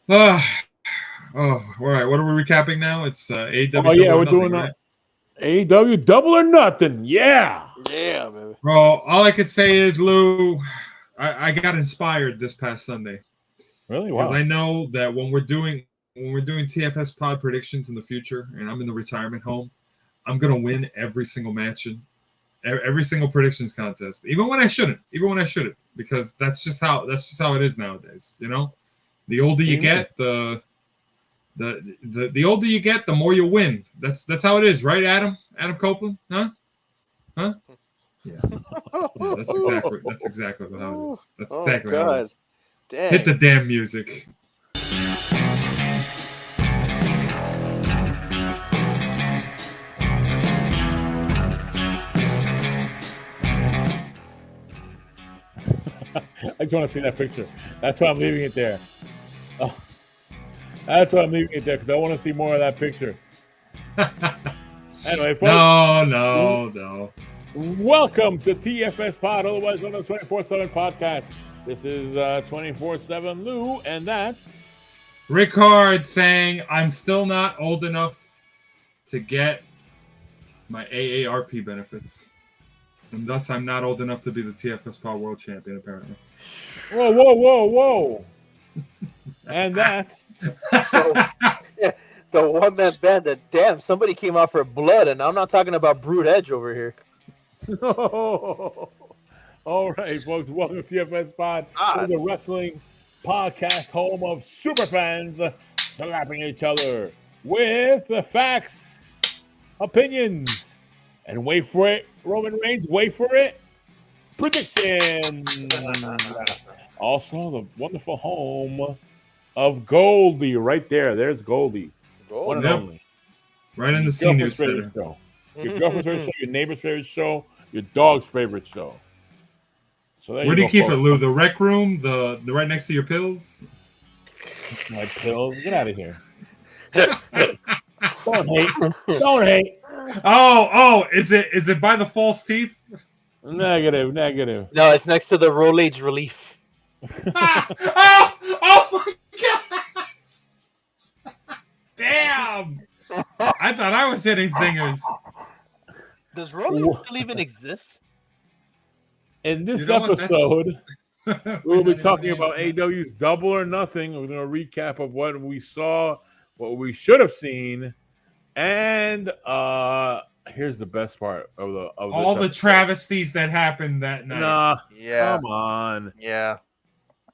Uh, all right. What are we recapping now? It's Oh AEW yeah, Double or we're Nothing, doing right? AEW Double or Nothing. Yeah. Yeah, baby. Well, all I could say is, Lou, I got inspired this past Sunday Really? because I Wow. know that when we're doing TFS pod predictions in the future, and I'm in the retirement home, I'm gonna win every single match and every single predictions contest, even when I shouldn't, because that's just how it is nowadays. The older What do you you mean? get, the older you get, the more you win. That's how it is, right, Adam? Adam Copeland, huh? Huh? Yeah, yeah. That's exactly how it Oh, is. That's oh exactly how it God. is. Hit Dang. the damn music. I just want to see that picture. That's why I'm leaving it there. Oh, that's why I'm leaving it there because I want to see more of that picture. Anyway, folks, No, no, no. welcome to TFS Pod, otherwise known as 24/7 Podcast. This is 24/7 Lou, and that's Rickard saying I'm still not old enough to get my AARP benefits, and thus I'm not old enough to be the TFS Power World Champion. Apparently. whoa, whoa, whoa, whoa, and that's So, yeah, the one-man band that, damn, somebody came out for blood, and I'm not talking about Brood Edge over here. all right, folks. Welcome to TFS Pod. This is God. a wrestling podcast home of super fans slapping each other with the facts, opinions, and wait for it, Roman Reigns. Wait for it. Predictions. Also, the wonderful home of Goldie right there. There's Goldie, one and Goldie. Yep. only. Right in the Your senior girlfriend's favorite center. show. Your girlfriend's favorite show, your neighbor's favorite show, your dog's favorite show. So there Where you do go, you keep it, folks. Lou? The rec room, the right next to your pills. My pills. Get out of here. Don't hate. Don't hate. Oh, is it by the false teeth? Negative, negative. No, it's next to the Rolaids Relief. Oh my god! Damn! I thought I was hitting zingers. Does Rolaids still even exist? In this You know what? episode, we'll be We're not talking even about names, AW's Double or Nothing. We're going to recap of what we saw, what we should have seen, and here's the best part of all this the travesties that happened that night. Nah, Yeah. come on, Yeah.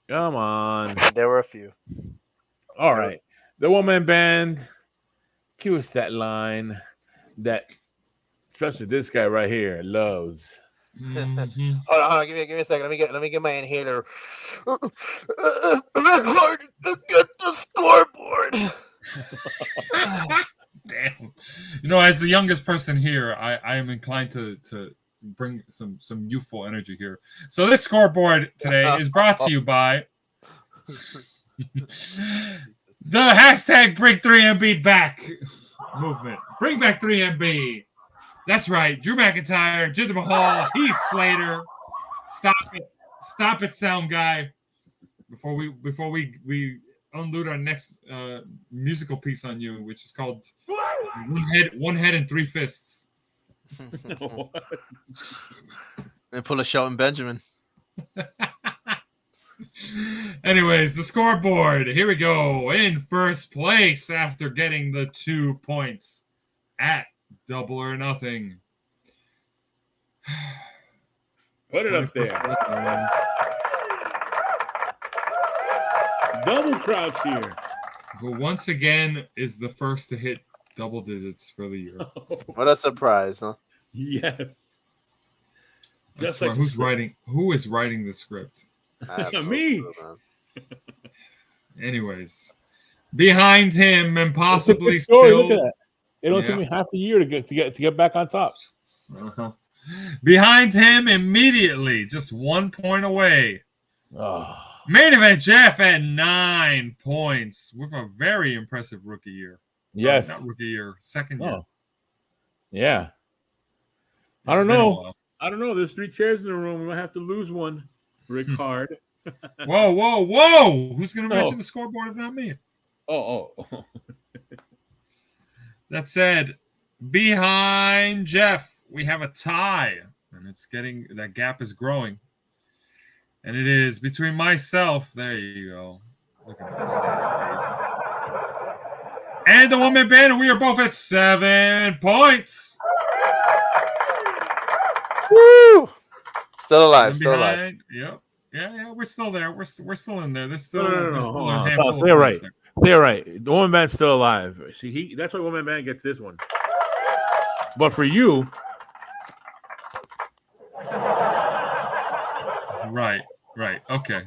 come on. There were a few. All right, the one-man band. Cue us that line that, especially this guy right here, loves. Mhm. Hold on, give me a second. Let me get my inhaler. Hard to get the scoreboard. Damn. As the youngest person here, I am inclined to bring some youthful energy here. So this scoreboard today is brought to you by the hashtag Bring 3MB Back movement. Bring back 3MB. That's right. Drew McIntyre, Jinder Mahal, Heath Slater. Stop it, sound guy. Before we unload our next musical piece on you, which is called One Head and Three Fists. And pull a Shelton Benjamin. Anyways, the scoreboard. Here we go. In first place after getting the 2 points at Double or Nothing. Put it up there. Double crouch here. Who once again is the first to hit double digits for the year. What a surprise, huh? Yes. I Just swear, like who is writing the script? I have no Me. clue, man. Anyways, behind him and possibly Look at still that. It only Yeah. took me half the year to get back on top. uh-huh. Behind him immediately, just 1 point away. Oh. Main event Jeff at 9 points with a very impressive rookie year. Yes. Not rookie year, second year. Oh. Yeah. I It's don't been a know. while. I don't know. There's 3 chairs in the room. We might have to lose one. Rick Hard. Whoa! Who's going to mention the scoreboard if not me? Oh. That said, behind Jeff, we have a tie, and that gap is growing. And it is between myself. There you go. Look at that sad face. And the one-man band, and we are both at 7 points. Woo! Still alive. Still alive. Yep. Yeah. We're still there. We're still in there. There's still, No. there's still a handful of They're right. there. They're right. The woman band's still alive. See, that's why woman band gets this one. But for you, right. Okay.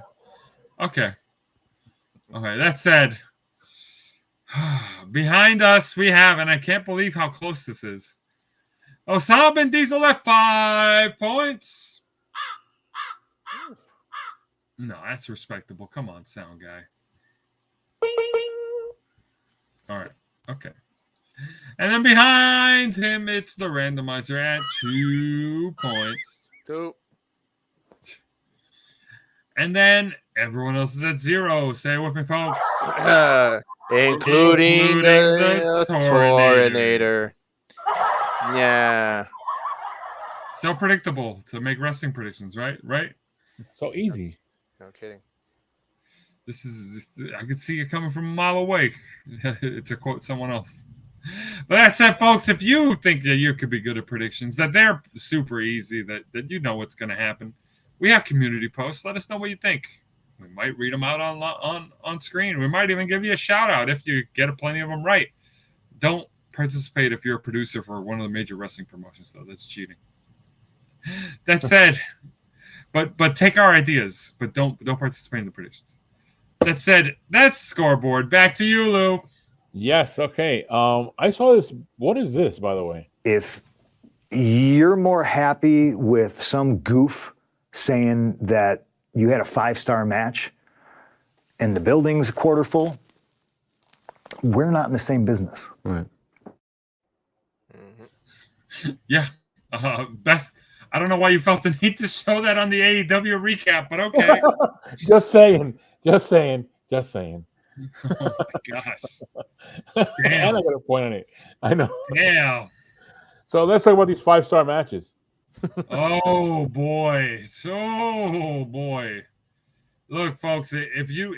That said, behind us we have, and I can't believe how close this is. Osama bin Diesel at 5 points. No, that's respectable. Come on, sound guy. All right. Okay. And then behind him, it's the randomizer at 2 points. 2. And then everyone else is at 0. Say it with me, folks. Including the Torinator. Yeah. So predictable to make wrestling predictions, right? so easy. No kidding. This is, I could see it coming from a mile away. To quote someone else. But that said, folks, if you think that you could be good at predictions, that they're super easy, that you know what's going to happen, we have community posts. Let us know what you think. We might read them out on screen. We might even give you a shout out if you get plenty of them right. Don't participate if you're a producer for one of the major wrestling promotions, though. That's cheating. That said, but take our ideas, but don't participate in the predictions. That said, that's scoreboard. Back to you, Lou. Yes. Okay. I saw this. What is this, by the way? If you're more happy with some goof saying that you had a 5-star match and the building's a quarter full, we're not in the same business. Right. Yeah. Best. I don't know why you felt the need to show that on the AEW recap, but okay. Just saying. Oh my gosh. Damn. And I got a point on it. I know. Damn. So let's talk about these 5-star matches. Oh boy. Look, folks, if you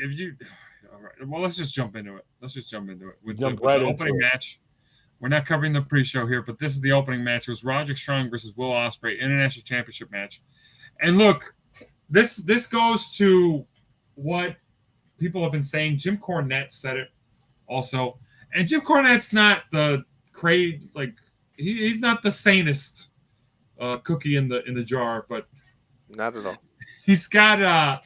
all right, well, let's just jump into it. With the opening match. We're not covering the pre-show here, but this is the opening match. It was Roderick Strong versus Will Ospreay, International Championship match. And look, this goes to what people have been saying. Jim Cornette said it also. And Jim Cornette's not the he's not the sanest cookie in the jar, but not at all. He's got a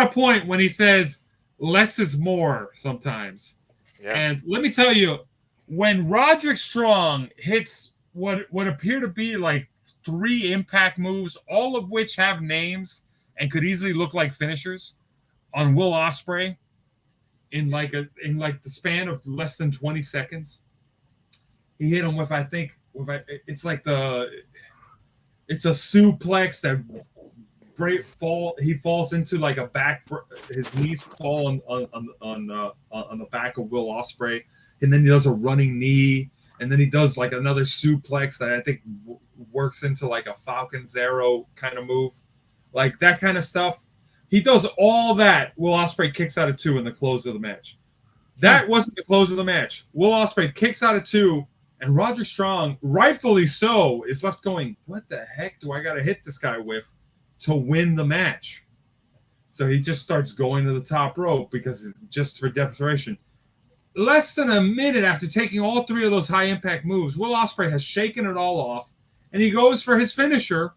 point when he says less is more sometimes. Yeah. And let me tell you, when Roderick Strong hits what appear to be like 3 impact moves, all of which have names and could easily look like finishers on Will Ospreay in the span of less than 20 seconds, he hit him with it's a suplex that he falls into like a back. His knees fall on the back of Will Ospreay, and then he does a running knee, and then he does like another suplex that I think works into like a Falcon's Arrow kind of move, like that kind of stuff. He does all that. Will Ospreay kicks out of 2 in the close of the match. That wasn't the close of the match. Will Ospreay kicks out of 2, and Roderick Strong, rightfully so, is left going, what the heck do I got to hit this guy with to win the match? So he just starts going to the top rope because just for demonstration. Less than a minute after taking all 3 of those high-impact moves, Will Ospreay has shaken it all off, and he goes for his finisher,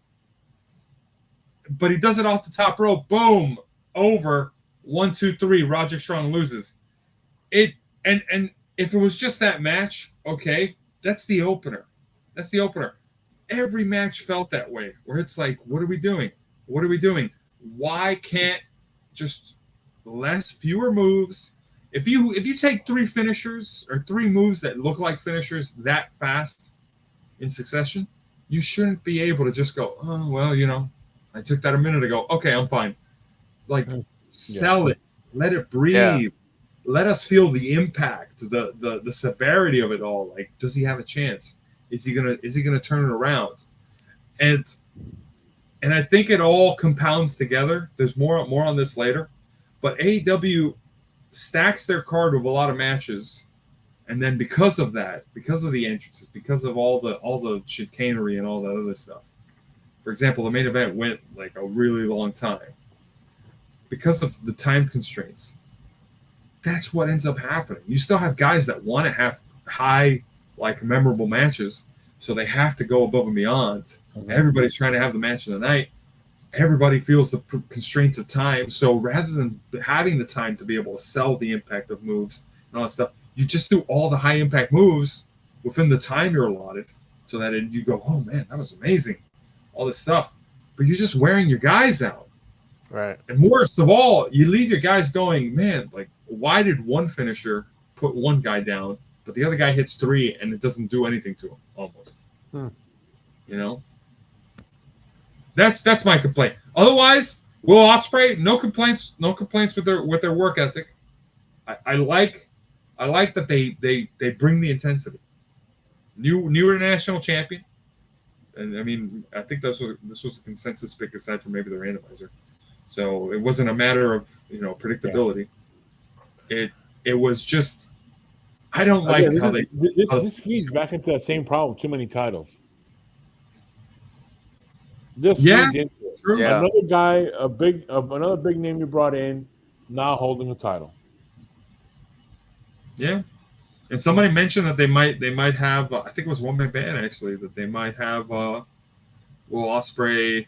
but he does it off the top rope. Boom, over. 1, 2, 3. Roderick Strong loses. And if it was just that match, okay, that's the opener. Every match felt that way, where it's like, what are we doing? Why can't just fewer moves? If you take 3 finishers or 3 moves that look like finishers that fast in succession, you shouldn't be able to just go, oh, well, I took that a minute ago. Okay, I'm fine. Like, Yeah. sell it, let it breathe. Yeah. Let us feel the impact, the severity of it all. Like, does he have a chance? Is he gonna turn it around? And I think it all compounds together. There's more on this later, but AEW stacks their card with a lot of matches, and then because of that, because of the entrances, because of all the chicanery and all that other stuff. For example, the main event went like a really long time because of the time constraints. That's what ends up happening. You still have guys that want to have high, like, memorable matches, so they have to go above and beyond. Mhm. Everybody's trying to have the match of the night. Everybody feels the constraints of time. So rather than having the time to be able to sell the impact of moves and all that stuff, you just do all the high impact moves within the time you're allotted, so that you go, oh man, that was amazing, all this stuff. But you're just wearing your guys out. Right. And worst of all, you leave your guys going, man, like, why did one finisher put one guy down, but the other guy hits 3 and it doesn't do anything to him almost? You know? That's my complaint. Otherwise, Will Ospreay, no complaints with their work ethic. I like that they bring the intensity. New international champion. And I mean, I think this was a consensus pick aside from maybe the randomizer. So it wasn't a matter of, predictability. Yeah. It was just, I don't like how they. This feeds back into that same problem. Too many titles. This Yeah, feeds into it. true. Yeah. Another guy, another big name you brought in, now holding a title. Yeah. And somebody mentioned that they might have, I think it was one man band actually, that they might have Will Ospreay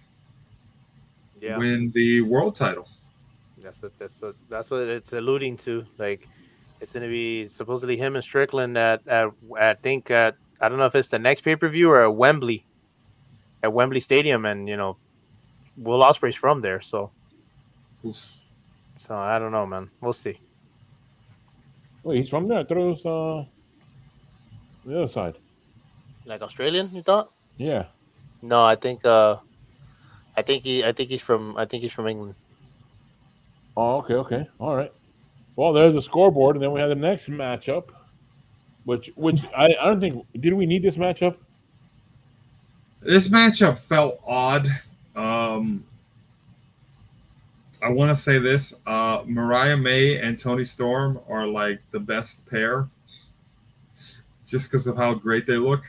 win the world title. That's what it's alluding to. Like, it's going to be supposedly him and Strickland at I think I don't know if it's the next pay-per-view or at Wembley Stadium, and Will Ospreay's from there, so I don't know, man. We'll see. Wait, he's from there. I thought it was the other side. Like Australian, you thought? Yeah. No, I think he's from England. Oh, okay. All right. Well, there's the scoreboard, and then we have the next matchup, which I don't think, did we need this matchup? This matchup felt odd. I want to say this: Mariah May and Toni Storm are like the best pair, just because of how great they look.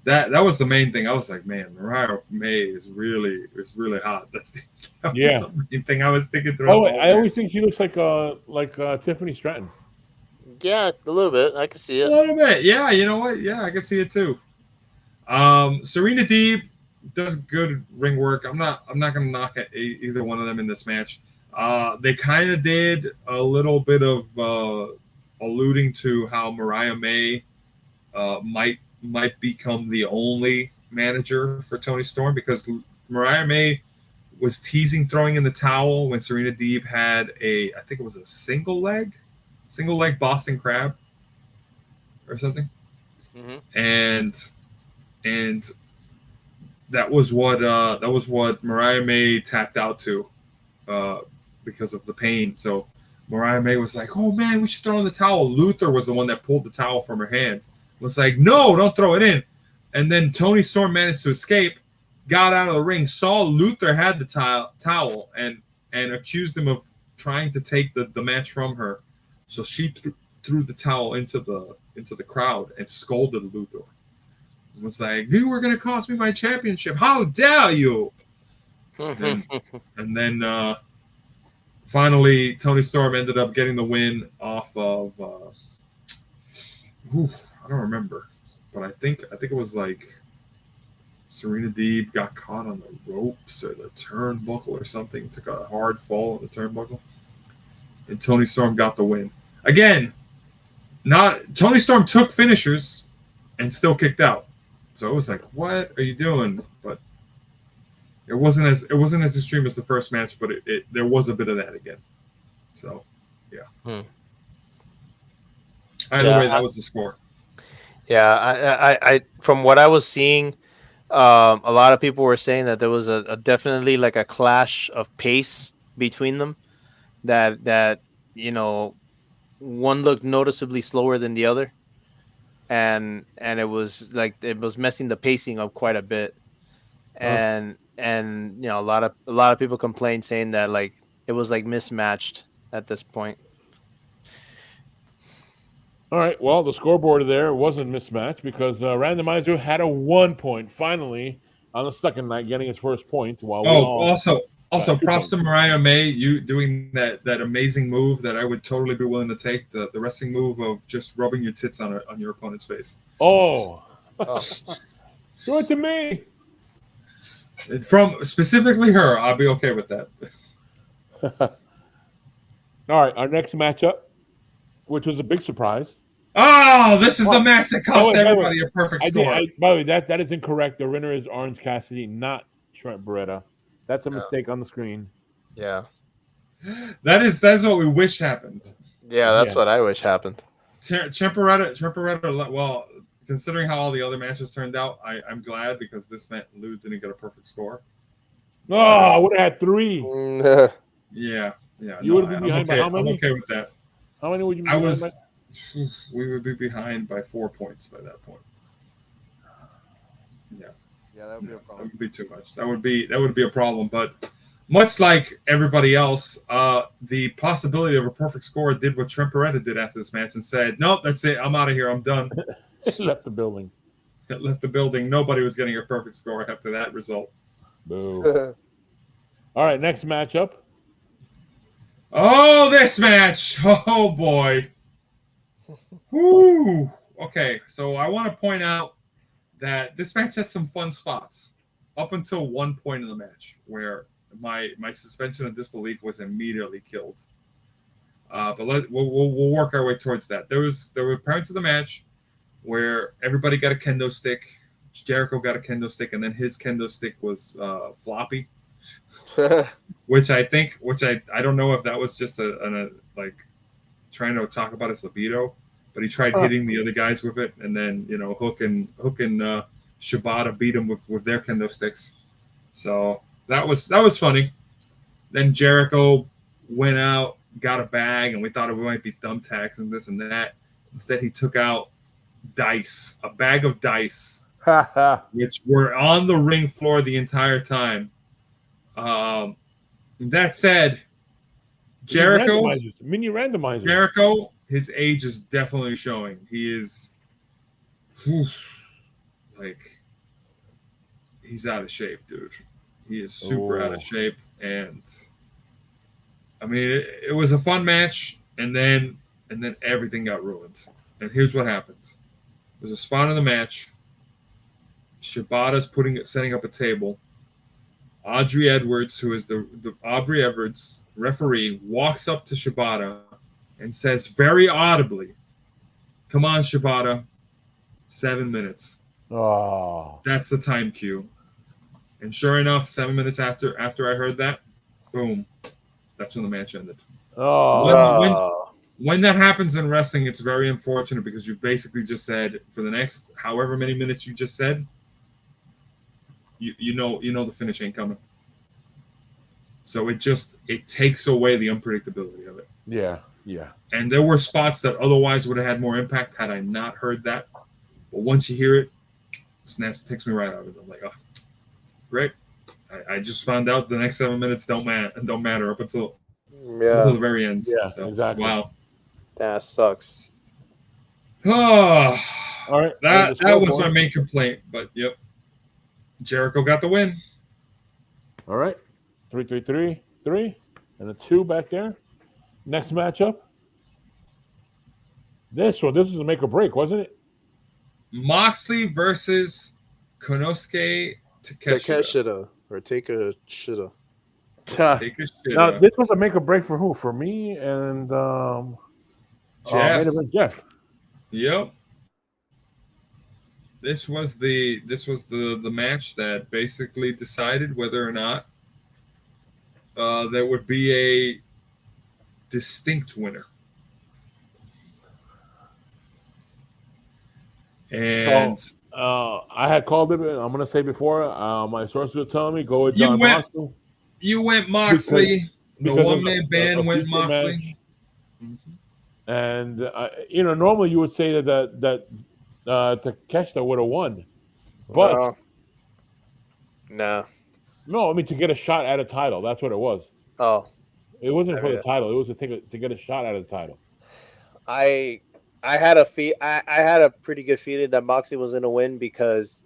That was the main thing. I was like, man, Mariah May is really hot. That was the main thing I was thinking through. Oh, I always think she looks like Tiffany Stratton. Yeah, a little bit. I can see it. A little bit. Yeah, you know what? Yeah, I can see it too. Serena Deeb does good ring work. I'm not gonna knock at either one of them in this match. They kind of did a little bit of alluding to how Mariah May might become the only manager for Toni Storm, because Mariah May was teasing throwing in the towel when Serena Deeb had I think it was a single leg Boston Crab or something. Mm-hmm. And that was what Mariah May tapped out to because of the pain. So Mariah May was like, oh man, we should throw in the towel. Luther was the one that pulled the towel from her hands. Was like, no, don't throw it in. And then Toni Storm managed to escape, got out of the ring, saw Luther had the towel, and accused him of trying to take the match from her. So she threw the towel into the crowd and scolded Luther. And was like, you were going to cost me my championship. How dare you? and then finally, Toni Storm ended up getting the win off of I don't remember, but I think it was like Serena Deeb got caught on the ropes or the turnbuckle or something, took a hard fall on the turnbuckle, and Toni Storm got the win. Again, Toni Storm took finishers and still kicked out. So it was like, what are you doing? But it wasn't as extreme as the first match, but there was a bit of that again. So yeah. Either way, that was the score. Yeah, I from what I was seeing, a lot of people were saying that there was a definitely like a clash of pace between them that one looked noticeably slower than the other, and it was like it was messing the pacing up quite a bit. And a lot of people complained saying that like it was like mismatched at this point. All right. Well, the scoreboard there wasn't mismatched because Randomizer had a 1 point finally on the second night, getting his first point. While we all also got 2 props points. to Mariah May, you doing that amazing move that I would totally be willing to take, the wrestling move of just rubbing your tits on your opponent's face. Oh, do it to me. From specifically her, I'll be okay with that. All right, our next matchup, which was a big surprise. Oh, this is the match that cost by the way, everybody a perfect score. By the way, that is incorrect. The winner is Orange Cassidy, not Trent Beretta. That's a mistake on the screen. Yeah, That's what we wish happened. yeah, that's what I wish happened. Ciampa, well, considering how all the other matches turned out, I'm glad because this meant Lou didn't get a perfect score. Oh, I would have had 3. Yeah. You would be behind by how many? I'm okay with that. How many would you be behind by? We would be behind by 4 points by that point. Yeah, that would be a problem. That would be too much. That would be a problem. But much like everybody else, the possibility of a perfect score did what Trent Beretta did after this match and said, "Nope, that's it. I'm out of here. I'm done." Left the building. Left the building. Nobody was getting a perfect score after that result. Boo. All right, next matchup. Oh, this match. Oh, boy. Woo. Okay, so I want to point out that this match had some fun spots up until one point in the match where my suspension of disbelief was immediately killed. But we'll work our way towards that. There were parts of the match where everybody got a kendo stick. Jericho got a kendo stick, and then his kendo stick was floppy. which I don't know if that was just a like trying to talk about his libido, but he tried hitting the other guys with it, and then Hook and Shibata beat him with their kendo sticks. So that was funny. Then Jericho went out, got a bag, and we thought it might be thumbtacks and this and that. Instead, he took out a bag of dice, which were on the ring floor the entire time. That said, Mini randomizer. Jericho, his age is definitely showing. He is, he's out of shape, dude. He is super out of shape, and I mean, it was a fun match, and then everything got ruined. And here's what happens: there's a spot in the match. Shibata's setting up a table. Audrey Edwards, who is the Aubrey Edwards referee, walks up to Shibata and says very audibly, "Come on, Shibata, 7 minutes." Oh, that's the time cue. And sure enough, 7 minutes after I heard that, boom, that's when the match ended. Oh, when that happens in wrestling, it's very unfortunate because you've basically just said for the next however many minutes you just said, you know the finish ain't coming. So it takes away the unpredictability of it. Yeah. And there were spots that otherwise would have had more impact had I not heard that. But once you hear it, it takes me right out of it. I'm like, oh, great. I just found out the next 7 minutes don't matter up until the very end. Yeah, so, exactly. Wow. That sucks. Oh, all right. That was my main complaint. But yep, Jericho got the win. All right, 3, and a 2 back there. Next matchup. This was a make or break, wasn't it? Moxley versus Konosuke Takeshita. Takeshita. Now, this was a make or break for who? For me and Jeff. Yep. This was the match that basically decided whether or not there would be a distinct winner. And I had called it. I'm going to say before, my sources were telling me go with John Moxley. You went Moxley. The because one-man of band a went future Moxley. match. And normally you would say that Takeshita would have won, but No. no, I mean to get a shot at a title. That's what it was. Oh, It wasn't I for mean, the title. It was to get a shot at a title. I had I had a pretty good feeling that Moxley was going to win because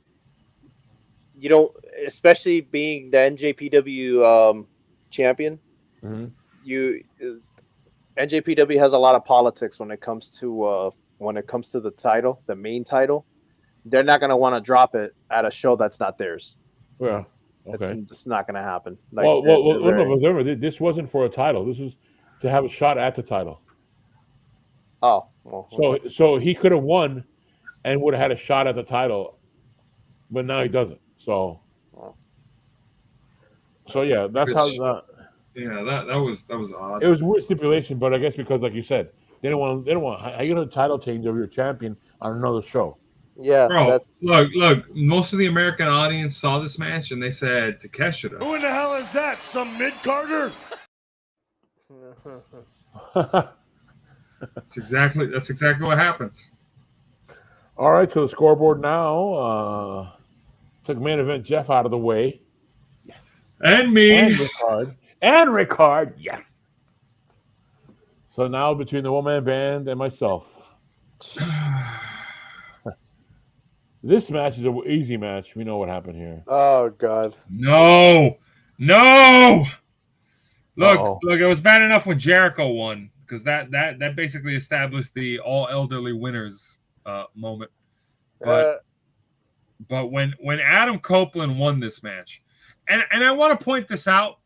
especially being the NJPW champion, Mm-hmm. NJPW has a lot of politics when it comes to the title, the main title. They're not going to want to drop it at a show that's not theirs. Yeah. Okay. It's just not going to happen. Like, Well, remember, this wasn't for a title. This was to have a shot at the title. oh, well, okay. So he could have won and would have had a shot at the title, but now he doesn't. So yeah, that's how. Yeah, that was odd. It was a weird stipulation, but I guess because, like you said, they don't want. How you gonna title change of your champion on another show? Yeah, bro. Look. Most of the American audience saw this match and they said Takeshita. Who in the hell is that? Some mid-carder? That's exactly what happens. All right, so the scoreboard now. Took main event Jeff out of the way. Yes. And me. And Ricard. Yes. So now between the one-man band and myself. This match is an easy match. We know what happened here. Oh, God. No. Look, it was bad enough when Jericho won because that basically established the all elderly winners moment. But when Adam Copeland won this match, and I want to point this out,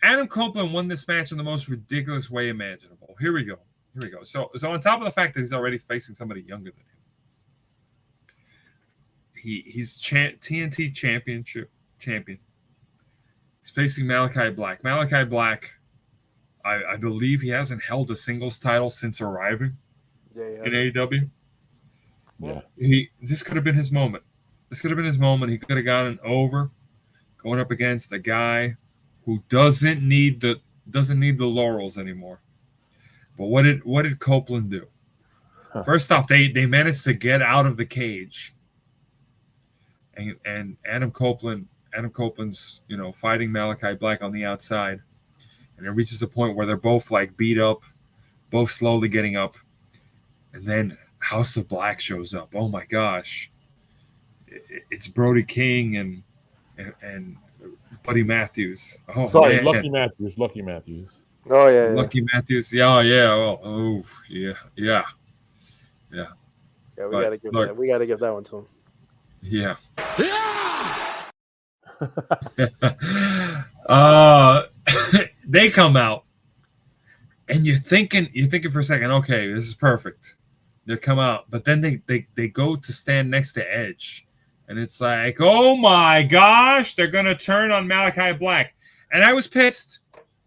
Adam Copeland won this match in the most ridiculous way imaginable. Here we go. So on top of the fact that he's already facing somebody younger than him, he's TNT champion. He's facing Malachi Black. Malachi Black, I believe he hasn't held a singles title since arriving in AEW. Yeah. This could have been his moment. He could have gotten over going up against a guy who doesn't need the laurels anymore. But what did Copeland do? First off, they managed to get out of the cage. And Adam Copeland's, fighting Malachi Black on the outside. And it reaches a point where they're both like beat up, both slowly getting up. And then House of Black shows up. Oh my gosh. It's Brody King and Buddy Matthews. Oh, sorry, man. Lucky Matthews. Oh yeah, Lucky Matthews. Yeah. Oh, yeah. Yeah, we gotta give that one to him. Yeah. They come out, and you're thinking for a second, okay, this is perfect. They come out, but then they go to stand next to Edge. And it's like, oh my gosh, they're going to turn on Malachi Black. And I was pissed.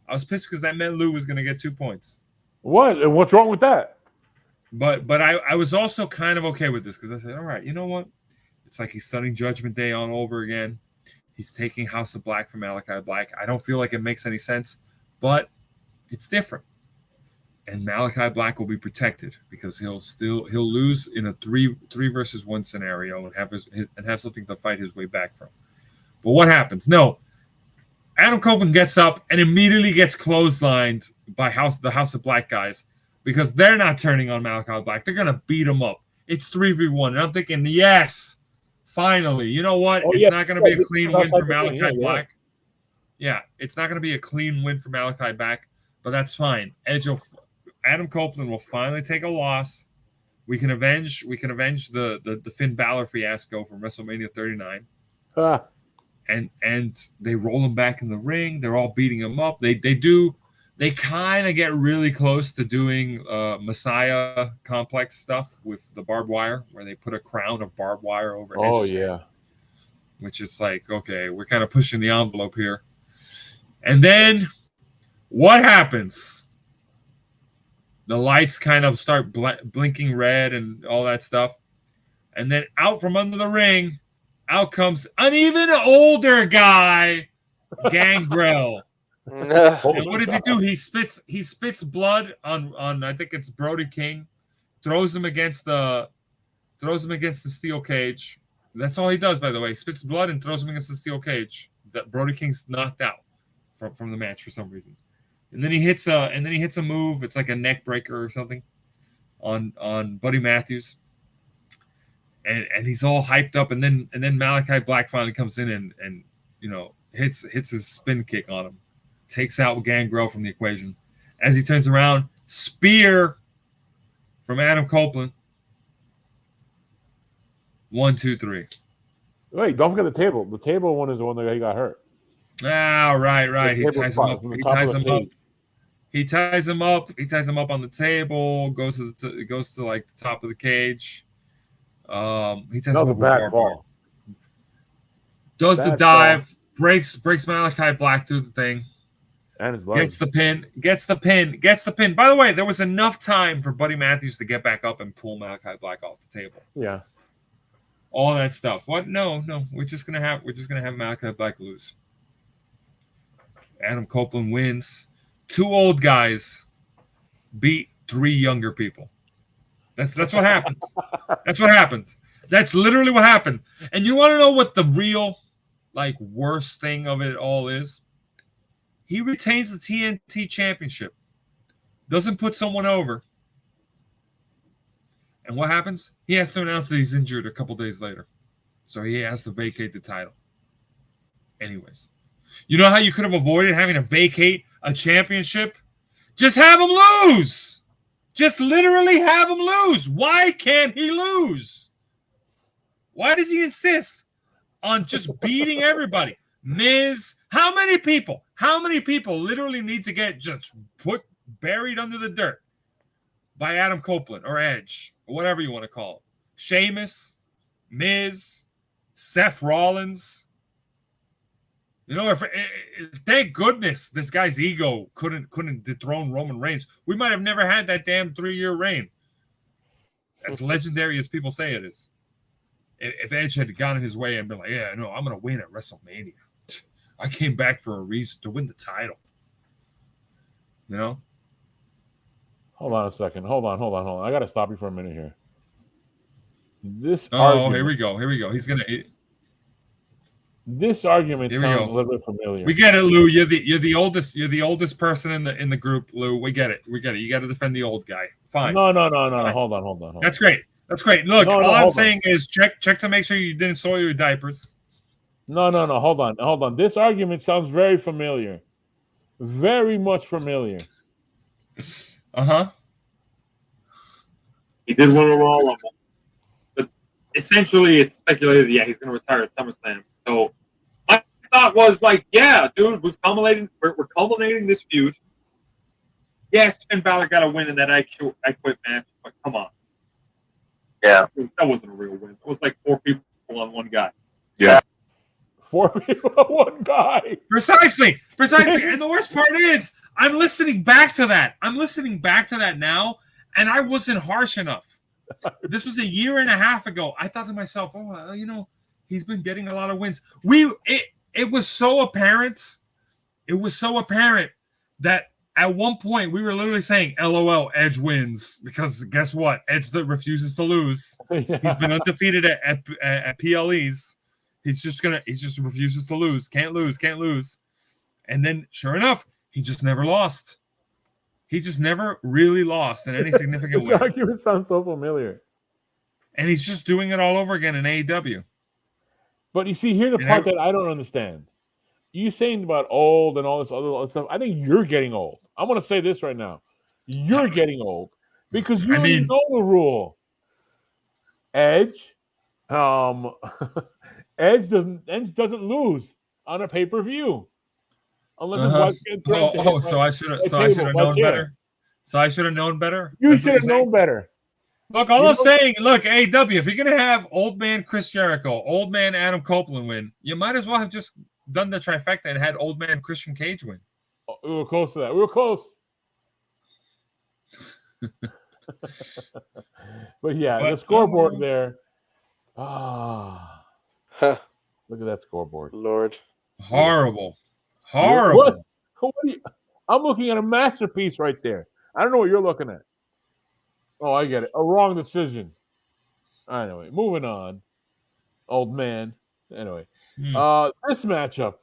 Because that meant Lou was going to get 2 points. What? And what's wrong with that? But I was also kind of okay with this because I said, all right, you know what? It's like he's studying Judgment Day on over again. He's taking House of Black from Malachi Black. I don't feel like it makes any sense, but it's different. And Malachi Black will be protected because he'll lose in a 3-versus-1 scenario and have something to fight his way back from. But what happens? No, Adam Copeland gets up and immediately gets clotheslined by the House of Black guys because they're not turning on Malachi Black. They're gonna beat him up. It's 3v1, and I'm thinking, yes, finally. You know what? It's not gonna be a clean win for Malachi Black. Yeah, it's not gonna be a clean win for Malachi Black, but that's fine. Adam Copeland will finally take a loss. We can avenge the Finn Balor fiasco from WrestleMania 39. And they roll him back in the ring. They're all beating him up. They kind of get really close to doing Messiah complex stuff with the barbed wire, where they put a crown of barbed wire over Edge's head, which is like, okay, we're kind of pushing the envelope here. And then what happens? The lights kind of start blinking red and all that stuff. And then out from under the ring, out comes an even older guy, Gangrel. And what does he do? He spits blood on I think it's Brody King, throws him against the steel cage. That's all he does, by the way. He spits blood and throws him against the steel cage. That Brody King's knocked out from the match for some reason. And then he hits a move. It's like a neck breaker or something on Buddy Matthews. And he's all hyped up, and then Malachi Black finally comes in and hits his spin kick on him, takes out Gangrel from the equation. As he turns around, spear from Adam Copeland. 1, 2, 3. Wait, don't forget the table. The table one is the one that he got hurt. Ah, right. He ties him up. He ties him up on the table. Goes to like the top of the cage. He ties him up with bad ball. Does the dive, breaks Malachi Black through the thing. And his gets the pin. By the way, there was enough time for Buddy Matthews to get back up and pull Malachi Black off the table. Yeah. All that stuff. What? No. We're just gonna have Malachi Black lose. Adam Copeland wins. 2 old guys beat 3 younger people. That's what happened. That's what happened. That's literally what happened. And you want to know what the real, worst thing of it all is? He retains the TNT championship. Doesn't put someone over. And what happens? He has to announce that he's injured a couple days later. So he has to vacate the title. Anyways. You know how you could have avoided having to vacate a championship? Just have him lose. Just literally have him lose. Why can't he lose? Why does he insist on just beating everybody? Miz, how many people literally need to get just buried under the dirt by Adam Copeland or Edge or whatever you want to call it? Sheamus, Miz, Seth Rollins. Thank goodness this guy's ego couldn't dethrone Roman Reigns. We might have never had that damn 3-year reign. As legendary as people say it is. If Edge had gotten his way and been like, yeah, no, I'm going to win at WrestleMania. I came back for a reason, to win the title. Hold on a second. Hold on. I got to stop you for a minute here. Here we go. He's going to... This argument sounds a little bit familiar. We get it, Lou. You're the oldest. You're the oldest person in the group, Lou. We get it. You got to defend the old guy. Fine. No. Hold on. That's great. Look, all I'm saying is check to make sure you didn't soil your diapers. No. Hold on. This argument sounds very familiar. Very much familiar. He did win a Royal Rumble, but essentially it's speculated. Yeah, he's going to retire at SummerSlam. So my thought was dude, we're culminating this feud. Yes, Finn Balor got a win in that I Quit match, but come on. Yeah. That wasn't a real win. It was 4 people on one guy. Yeah. 4 people on one guy. Precisely. And the worst part is, I'm listening back to that. Now, and I wasn't harsh enough. This was a year and a half ago. I thought to myself, he's been getting a lot of wins. It was so apparent. It was so apparent that at one point we were literally saying, LOL, Edge wins. Because guess what? Edge that refuses to lose. Yeah. He's been undefeated at PLEs. He just refuses to lose. Can't lose. And then sure enough, he just never lost. He just never really lost in any significant way. This argument sounds so familiar. And he's just doing it all over again in AEW. But you see, here's the part that I don't understand. You saying about old and all this other stuff, I think you're getting old. I'm going to say this right now. You're getting old because you already know the rule. Edge doesn't lose on a pay-per-view. Unless so I should have known better. You should have known better. Look, I'm saying, AEW, if you're gonna have old man Chris Jericho, old man Adam Copeland win, you might as well have just done the trifecta and had old man Christian Cage win. We were close to that. We were close. But the scoreboard there. Look at that scoreboard. Lord. Horrible. I'm looking at a masterpiece right there. I don't know what you're looking at. Oh, I get it. A wrong decision. Anyway, moving on. Old man. Anyway, this matchup.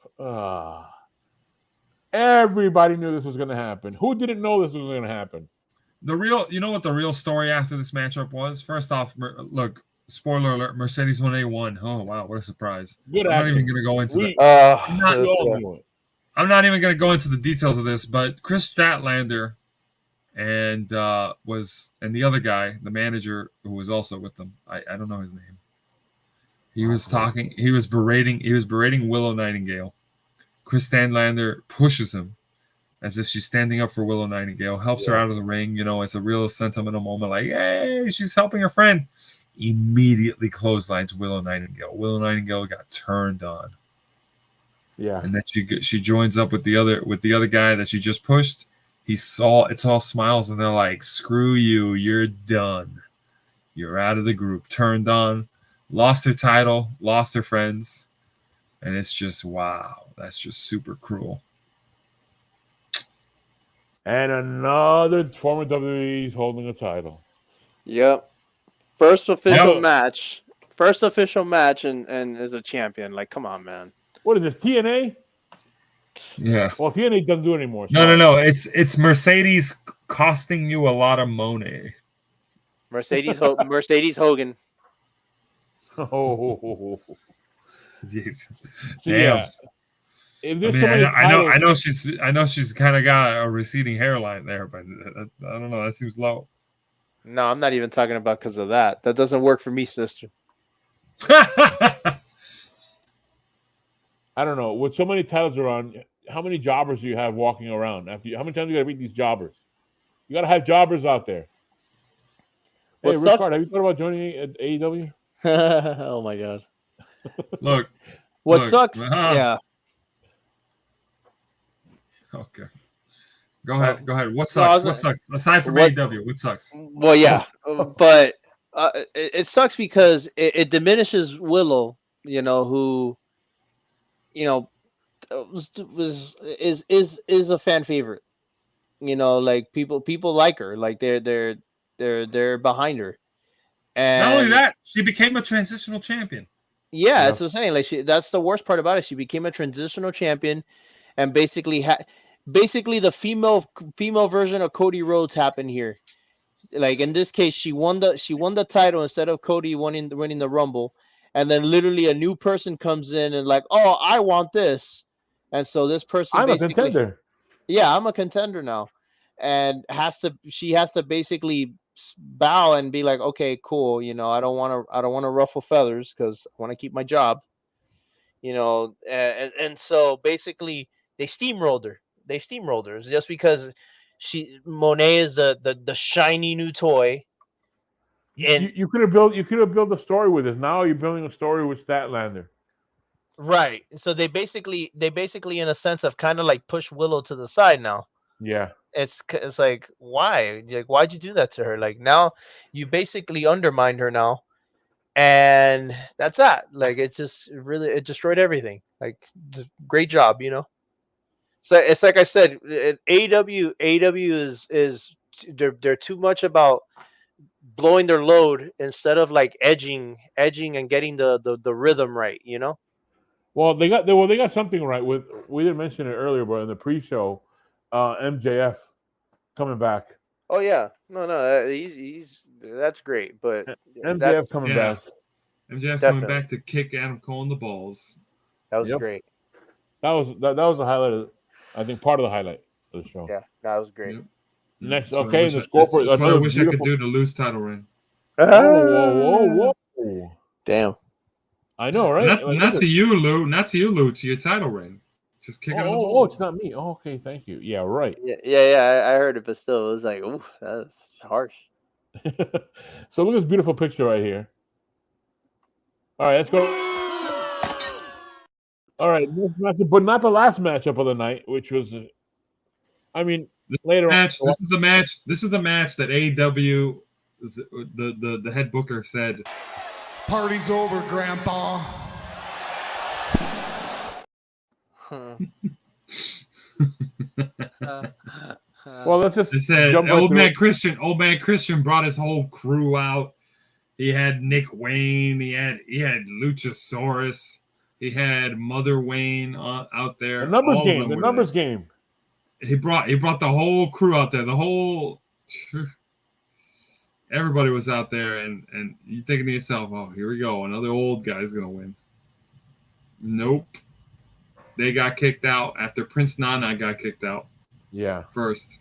Everybody knew this was going to happen. Who didn't know this was going to happen? You know what the real story after this matchup was? First off, look, spoiler alert: Mercedes won. Oh wow, what a surprise! Good I'm not acting. even going to go into that. I'm not even going to go into the details of this, but Chris Statlander and the other guy, the manager who was also with them. I don't know his name. He was talking. He was berating Willow Nightingale. Chris Statlander pushes him as if she's standing up for Willow Nightingale, helps her out of the ring. You know, it's a real sentimental moment. Like, hey, she's helping her friend. Immediately clotheslines Willow Nightingale. Willow Nightingale got turned on. Yeah, and then she joins up with the other guy that she just pushed. It's all smiles, and they're like, "Screw you, you're done. You're out of the group." Turned on, lost her title, lost her friends, and it's just wow. That's just super cruel. And another former WWE is holding a title. Yep. First official match, and is a champion. Like, come on, man. What is this, TNA? Yeah. Well, TNA doesn't do it anymore. No. It's Mercedes costing you a lot of money. Mercedes Hogan. Oh, jeez. Damn. Yeah. I know she's kind of got a receding hairline there, but I don't know. That seems low. No, I'm not even talking about because of that. That doesn't work for me, sister. I don't know. With so many titles around, how many jobbers do you have walking around? How many times do you got to beat these jobbers? You got to have jobbers out there. Hey, Ricard, have you thought about joining AEW? Oh my God. Look. What sucks? Yeah. Okay. Go ahead. What sucks? What sucks? Aside from AEW, what sucks? Well, yeah, but it sucks because it diminishes Willow. You know, who, you know, is a fan favorite. You know, like people like her. Like they're behind her. And not only that, she became a transitional champion. Yeah, that's what I'm saying. Like that's the worst part about it. She became a transitional champion, and basically the female version of Cody Rhodes happened here. Like in this case, she won the title instead of Cody winning the Rumble, and then literally a new person comes in and like, oh, I want this, and so this person I'm a contender. Yeah, I'm a contender now, and she has to basically bow and be like, okay, cool, you know, I don't want to ruffle feathers because I want to keep my job, you know, and so basically they steamrolled her just because Monet is the shiny new toy. And you could have built a story with this. Now you're building a story with Statlander. Right. So they basically in a sense have kind of like pushed Willow to the side now. Yeah. It's like, why? Like, why'd you do that to her? Like, now you basically undermined her now, and that's that. Like, it destroyed everything. Like, great job, you know. So it's like I said, AEW is they're too much about blowing their load instead of like edging and getting the rhythm right, you know. Well, they got something right with. We didn't mention it earlier, but in the pre-show, MJF coming back. Oh yeah, no, he's that's great, but MJF coming back. MJF coming back to kick Adam Cole in the balls. That was great. That was the highlight. I think part of the highlight of the show. Yeah, that was great. Yep. Next, So okay, the score. I wish I could do the loose title ring. Whoa! Damn. I know, right? Not to you, Lou. Not to you, Lou. To your title ring. Just kick it in the balls. Oh, it's not me. Oh, okay, thank you. Yeah, right. Yeah. I heard it, but still, it was like, ooh, that's harsh. So look at this beautiful picture right here. All right, let's go. All right, but not the last matchup of the night, which was, later on. This is the match. This is the match that AEW, the head booker said, "Party's over, Grandpa." Huh. 'Cause Well, let's just They said jump right old through man it. Christian. Old man Christian brought his whole crew out. He had Nick Wayne. He had Luchasaurus. He had Mother Wayne out there. The numbers All of game. them The were numbers there. game. He brought the whole crew out there. The whole everybody was out there, and you thinking to yourself, "Oh, here we go. Another old guy's gonna win." Nope. They got kicked out after Prince Nana got kicked out Yeah. first.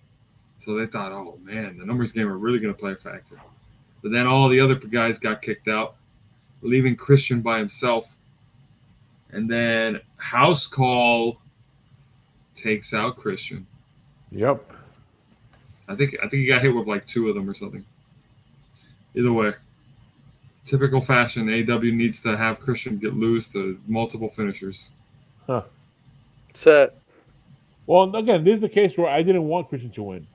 So they thought, "Oh man, the numbers game are really gonna play a factor." But then all the other guys got kicked out, leaving Christian by himself. And then House Call takes out Christian. Yep. I think he got hit with like 2 of them or something. Either way, typical fashion, AEW needs to have Christian get lose to multiple finishers. Huh. So, Well, again, this is the case where I didn't want Christian to win.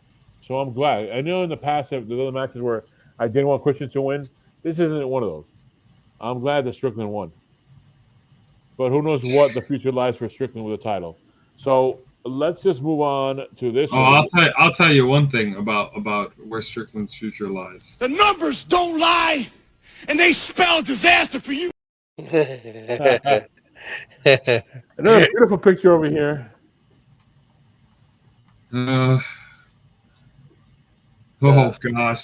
So I'm glad. I know in the past there's other matches where I didn't want Christian to win. This isn't one of those. I'm glad that Strickland won. But who knows what the future lies for Strickland with the title. So let's just move on to this one. I'll tell you one thing about where Strickland's future lies. The numbers don't lie, and they spell disaster for you. Another beautiful picture over here. Gosh,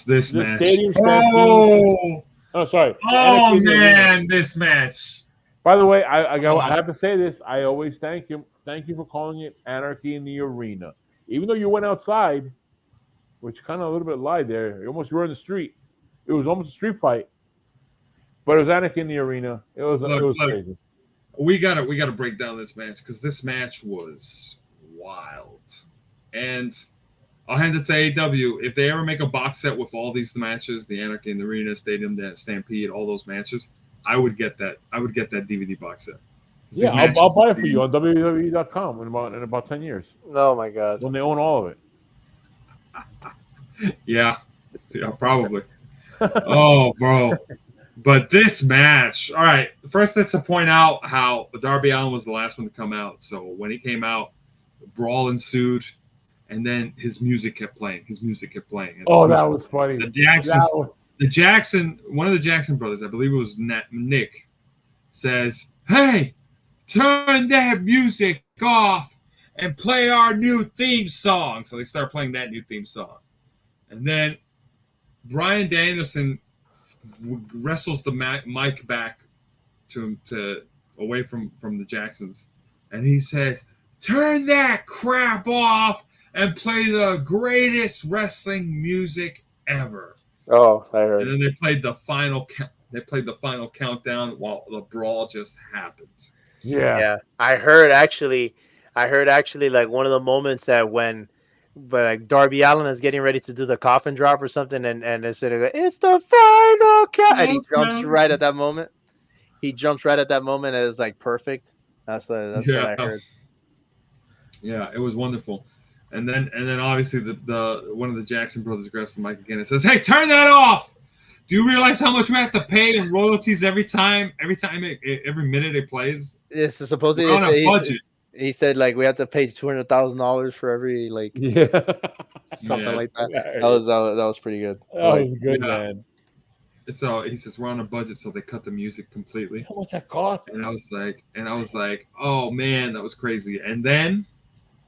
this The match. Stadium Stampede. Oh, sorry. Oh Anarchy in the Arena. man, this match. By the way, I have to say this. I always thank you. Thank you for calling it Anarchy in the Arena. Even though you went outside, which kind of a little bit lied there. You almost were in the street. It was almost a street fight. But it was Anarchy in the Arena. It was crazy. We gotta break down this match because this match was wild. And I'll hand it to AEW. If they ever make a box set with all these matches, the Anarchy in the Arena, Stadium Stampede, all those matches, I would get that. I would get that DVD box set. Yeah, I'll buy it for you on WWE.com in about 10 years. oh my God. When they own all of it. Yeah, probably. Oh, bro. But this match, all right. First, let's point out how Darby Allin was the last one to come out. So when he came out, the brawl ensued, and then his music kept playing. And Oh, that was funny. One of the Jackson brothers, I believe it was Nick, says, "Hey, turn that music off and play our new theme song." So they start playing that new theme song. And then Bryan Danielson wrestles the mic back to away from the Jacksons. And he says, "Turn that crap off and play the greatest wrestling music ever." Oh, I heard. And then they played the final countdown while the brawl just happened. Yeah. I heard actually like one of the moments that but like Darby Allin is getting ready to do the coffin drop or something, and they said, "It's the final count," and he jumps right at that moment. And it's like perfect. That's what I heard. Yeah, it was wonderful. And then obviously the one of the Jackson brothers grabs the mic again and says, "Hey, turn that off! Do you realize how much we have to pay in royalties every minute it plays? This is supposedly We're on a budget." He said like we have to pay $200,000 for every something like that. That was pretty good. That was good, man. So he says we're on a budget, so they cut the music completely. How much that cost? And I was like, oh man, that was crazy. And then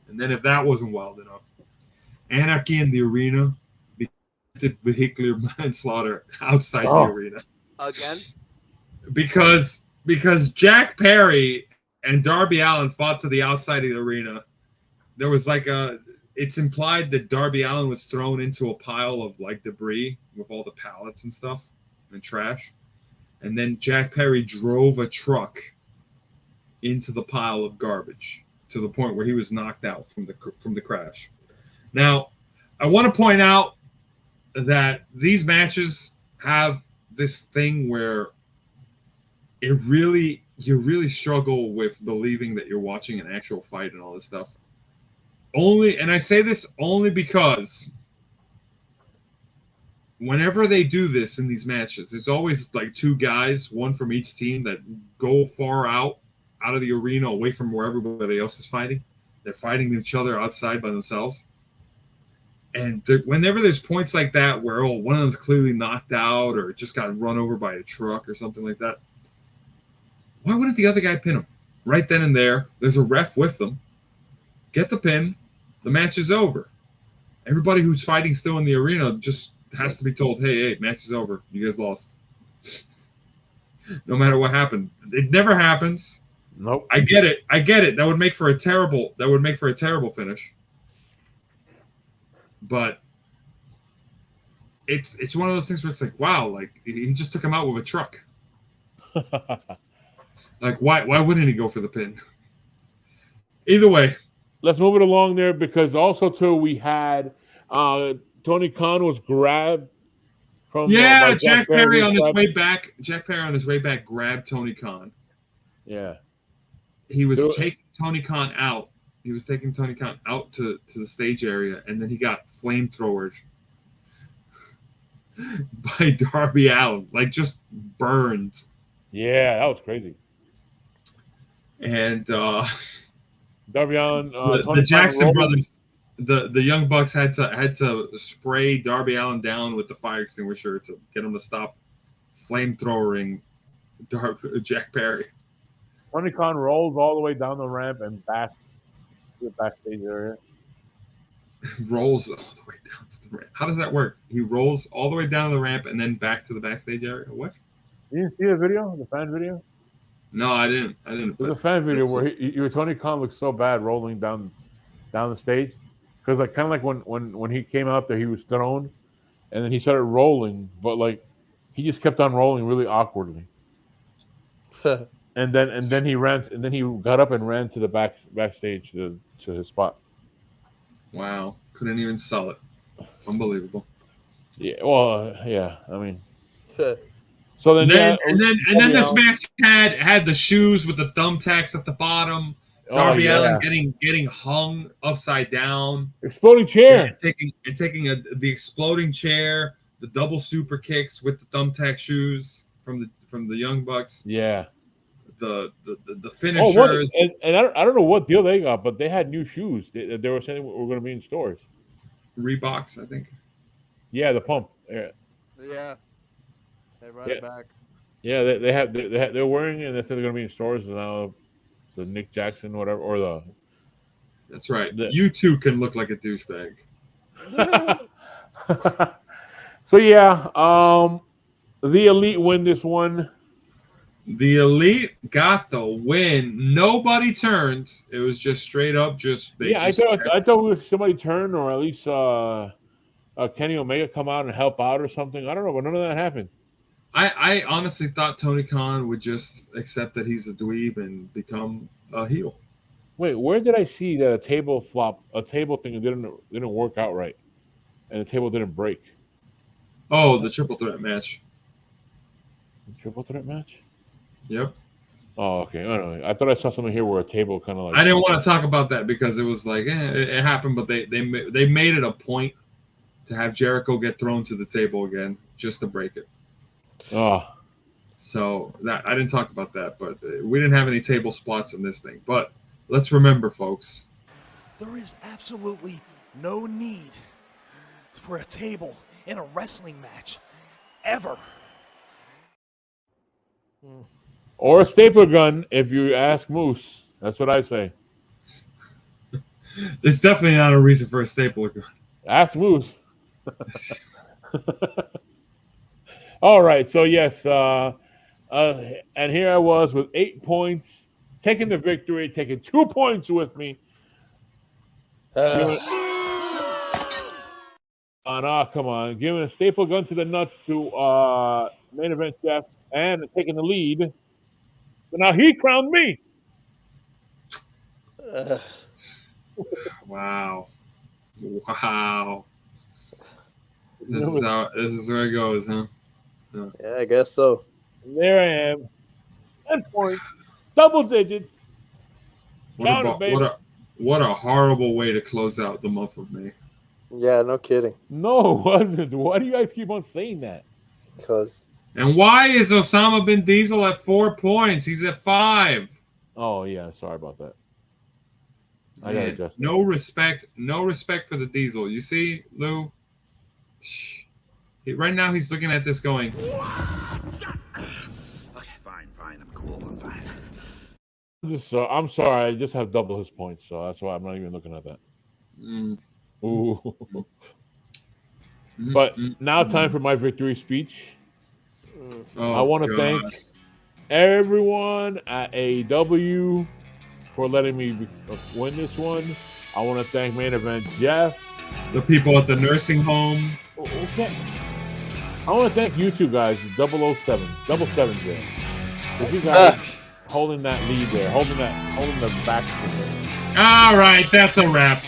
if that wasn't wild enough, Anarchy in the Arena did vehicular manslaughter outside the arena again because Jack Perry and Darby Allin fought to the outside of the arena. There was it's implied that Darby Allin was thrown into a pile of like debris with all the pallets and stuff and trash. And then Jack Perry drove a truck into the pile of garbage to the point where he was knocked out from the crash. Now, I want to point out that these matches have this thing where you really struggle with believing that you're watching an actual fight and all this stuff. And I say this only because whenever they do this in these matches, there's always like 2 guys, one from each team, that go far out of the arena away from where everybody else is fighting. They're fighting each other outside by themselves. And whenever there's points like that where one of them's clearly knocked out or just got run over by a truck or something like that, why wouldn't the other guy pin him right then and there? There's a ref with them. Get the pin. The match is over. Everybody who's fighting still in the arena just has to be told, hey, match is over. You guys lost. No matter what happened. It never happens. Nope. I get it. That would make for a terrible finish. But it's one of those things where it's like, wow, like he just took him out with a truck. Like why wouldn't he go for the pin? Either way. Let's move it along there because also too we had Tony Khan was grabbed from by Jack Perry on his way back. Jack Perry on his way back grabbed Tony Khan. Yeah. He was taking Tony Khan out. He was taking Tony Khan out to the stage area, and then he got flamethrowered by Darby Allin, like just burned. Yeah, that was crazy. And Darby Allin, the Jackson brothers, the Young Bucks had to spray Darby Allin down with the fire extinguisher to get him to stop flamethrowering Jack Perry. Tony Khan rolls all the way down the ramp and back to the backstage area. Rolls all the way down to the ramp. How does that work? He rolls all the way down the ramp and then back to the backstage area? What? You didn't see the video? The fan video? No, I didn't. There's a fan video where Tony Khan looks so bad rolling down the stage. Because like kind of like when he came out there, he was thrown, and then he started rolling, but like he just kept on rolling really awkwardly. and then he got up and ran to the backstage to his spot. Wow, couldn't even sell it. Unbelievable. Yeah, well, yeah. I mean, so then this match had the shoes with the thumbtacks at the bottom. Darby Allin getting hung upside down. Exploding chair. And taking the exploding chair, the double super kicks with the thumbtack shoes from the Young Bucks. Yeah. The finishers. And I don't know what deal they got, but they had new shoes. They were saying were going to be in stores. Reeboks, I think. Yeah, the pump. Yeah. Yeah. They brought it back. Yeah, they're wearing it, and they said they're going to be in stores now. The Nick Jackson, whatever, or the. That's right. You too can look like a douchebag. So yeah, the Elite win this one. The Elite got the win. Nobody turned. It was just straight up. I thought somebody turned, or at least Kenny Omega come out and help out or something. I don't know, but none of that happened. I honestly thought Tony Khan would just accept that he's a dweeb and become a heel. Wait, where did I see that a table thing didn't work out right, and the table didn't break? Oh, the triple threat match. The triple threat match? Yep. Oh, okay. I thought I saw something here where a table kind of like. I didn't want to talk about that because it was like it happened, but they made it a point to have Jericho get thrown to the table again just to break it. Oh. So that I didn't talk about that, but we didn't have any table spots in this thing. But let's remember, folks. There is absolutely no need for a table in a wrestling match, ever. Or a stapler gun, if you ask Moose. That's what I say. There's definitely not a reason for a stapler gun. Ask Moose. All right, so yes, and here I was with 8 points, taking the victory, taking 2 points with me. Come on, giving a staple gun to the nuts to main event Jeff, and taking the lead. So now he crowned me. Wow. This is where it goes, huh? Yeah, I guess so. There I am. 10 points. Double digits. What a horrible way to close out the month of May. Yeah, no kidding. No, it wasn't. Why do you guys keep on saying that? And why is Osama bin Diesel at 4 points? He's at 5. Oh, yeah. Sorry about that. I gotta adjust. No respect for the Diesel. You see, Lou? Right now he's looking at this going. Okay, fine. I'm cool. I'm fine. I'm sorry. I just have double his points, so that's why I'm not even looking at that. Ooh. But now, time for my victory speech. I want to thank everyone at AEW for letting me win this one. I want to thank Main Event Jeff. The people at the nursing home. Okay. I want to thank you two guys, 007, double seven there. Because you guys holding that lead there, holding the back. All right, that's a wrap.